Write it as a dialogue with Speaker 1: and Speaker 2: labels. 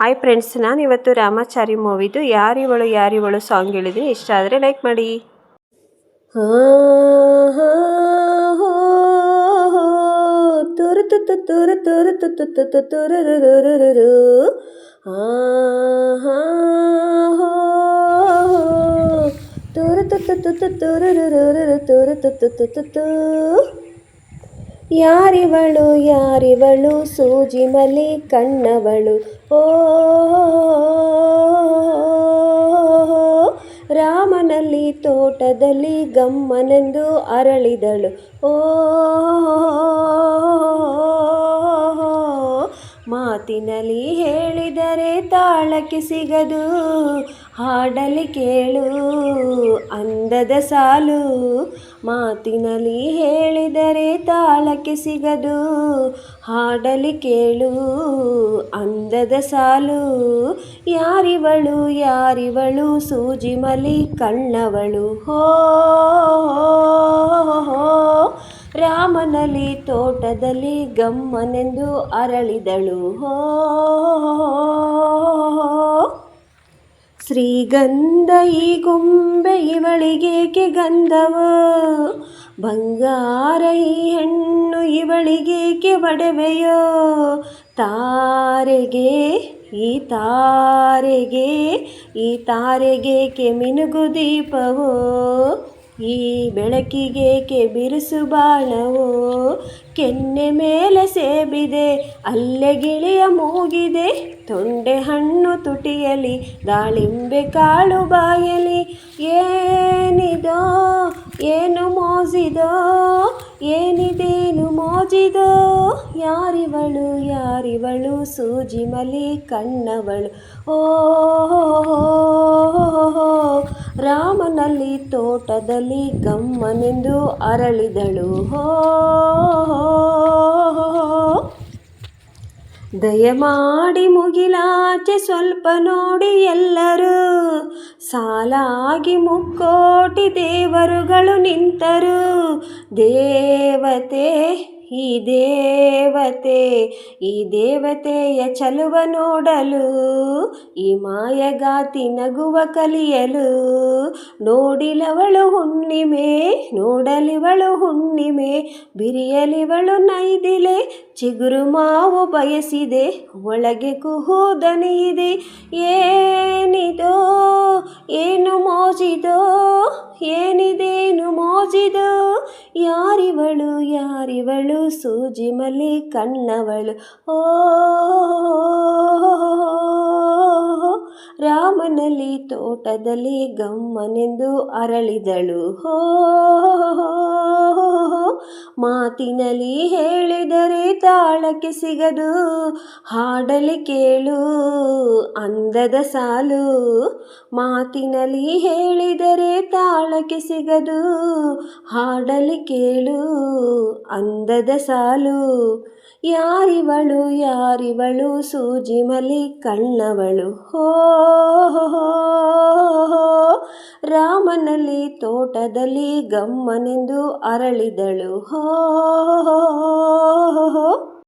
Speaker 1: Hi friends, ನಾನು ಇವತ್ತು Ramachari ಮೂವಿದು ಯಾರಿವಳು ಯಾರಿವಳು song ಹೇಳಿದ್ದೀನಿ. ಇಷ್ಟ ಆದರೆ ಲೈಕ್ ಮಾಡಿ. ತುರು ತುತ್ತು ತುರು ತುರು ತುತ್ತು ತುತ್ತು ತುರುರುರುರುರು ತುರು ತುತ್ತು ತುತ್ತು ತುರುರುರುರು ತುರು ತುತ್ತು ತುತ್ತು. ಯಾರಿವಳು ಯಾರಿವಳು ಸೂಜಿ ಮಲಿ ಕಣ್ಣವಳು, ಓ ರಾಮನಲ್ಲಿ ತೋಟದಲ್ಲಿ ಗಮ್ಮನೆಂದು ಅರಳಿದಳು, ಓ ಮಾತಿನಲ್ಲಿ ಹೇಳಿದರೆ ತಾಳಕ್ಕೆ ಸಿಗದು, ಹಾಡಲಿ ಕೇಳು ಅಂದದ ಸಾಲು. ಮಾತಿನಲ್ಲಿ ಹೇಳಿದರೆ ತಾಳಕ್ಕೆ ಸಿಗದು, ಹಾಡಲಿ ಕೇಳು ಅಂದದ ಸಾಲು. ಯಾರಿವಳು ಯಾರಿವಳು ಸೂಜಿ ಮಲಿ ಕಣ್ಣವಳು, ಹೋ ರಾಮನಲ್ಲಿ ತೋಟದಲ್ಲಿ ಗಮ್ಮನೆಂದು ಅರಳಿದಳು, ಹೋ ಶ್ರೀಗಂಧ ಈ ಗೊಂಬೆ ಇವಳಿಗೇಕೆ ಗಂಧವೋ, ಬಂಗಾರ ಈ ಹೆಣ್ಣು ಇವಳಿಗೇಕೆ ಒಡವೆಯೋ, ತಾರೆಗೆ ಈ ತಾರೆಗೆ ಈ ತಾರೆಗೇಕೆ ಮಿನುಗು ದೀಪವೋ, ಈ ಬೆಳಕಿಗೇಕೆ ಬಿರುಸು ಬಾಣವೋ, ಕೆನ್ನೆ ಮೇಲೆ ಸೇಬಿದೆ ಅಲ್ಲೇ ಗಿಳಿಯ ಮೂಗಿದೆ, ತೊಂಡೆ ಹಣ್ಣು ತುಟಿಯಲಿ ದಾಳಿಂಬೆ ಕಾಳು ಬಾಯಲಿ. ಏನಿದೋ ಏನು ಮೋಜಿದೋ, ಏನಿದೇನು ಮೋಜಿದೋ, ಯಾರಿವಳು ಯಾರಿವಳು ಸೂಜಿ ಮಲಿ ಕಣ್ಣವಳು, ಓ ರಾಮನಲ್ಲಿ ತೋಟದಲ್ಲಿ ಗಮ್ಮನೆಂದು ಅರಳಿದಳು, ಹೋ ದಯಮಾಡಿ ಮುಗಿಲಾಚೆ ಸ್ವಲ್ಪ ನೋಡಿ ಎಲ್ಲರೂ, ಸಾಲಾಗಿ ಮುಕ್ಕೋಟಿ ದೇವರುಗಳು ನಿಂತರು. ದೇವತೆ ಈ ದೇವತೆ ಈ ದೇವತೆಯ ಚಲುವ ನೋಡಲು, ಈ ಮಾಯಗಾತಿ ನಗುವ ಕಲಿಯಲು. ನೋಡಿಲವಳು ಹುಣ್ಣಿಮೆ ನೋಡಲಿವಳು ಹುಣ್ಣಿಮೆ, ಬಿರಿಯಲಿವಳು ನೈದಿಲೆ ಚಿಗುರು ಮಾವು ಬಯಸಿದೆ, ಒಳಗೆ ಕುಹೂ ದನಿಯಿದೆ. ಏನಿದೋ ಏನು ಮೋಜಿದೋ, ಏನಿದೇನು ಮೋಜಿದೋ, ಯಾರಿವಳು ಯಾರಿವಳು ಸೂಜಿ ಮಲಿ ಕಣ್ಣವಳು, ಓ ರಾಮನಲ್ಲಿ ತೋಟದಲ್ಲಿ ಗಮ್ಮನೆಂದು ಅರಳಿದಳು, ಹೋ ಮಾತಿನಲ್ಲಿ ಹೇಳಿದರೆ ತಾಳಕ್ಕೆ ಸಿಗದು, ಹಾಡಲಿ ಕೇಳು ಅಂದದ ಸಾಲು. ಮಾತಿನಲ್ಲಿ ಹೇಳಿದರೆ ತಾಳಕ್ಕೆ ಸಿಗದು, ಹಾಡಲಿ ಕೇಳು ಅಂದದ ಸಾಲು. ಯಾರಿವಳು ಯಾರಿವಳು ಸೂಜಿ ಮಲಿ ಕಣ್ಣವಳು, ಹೋ ರಾಮನಲ್ಲಿ ತೋಟದಲ್ಲಿ ಗಮ್ಮನೆಂದು ಅರಳಿದಳು, ಹೋ.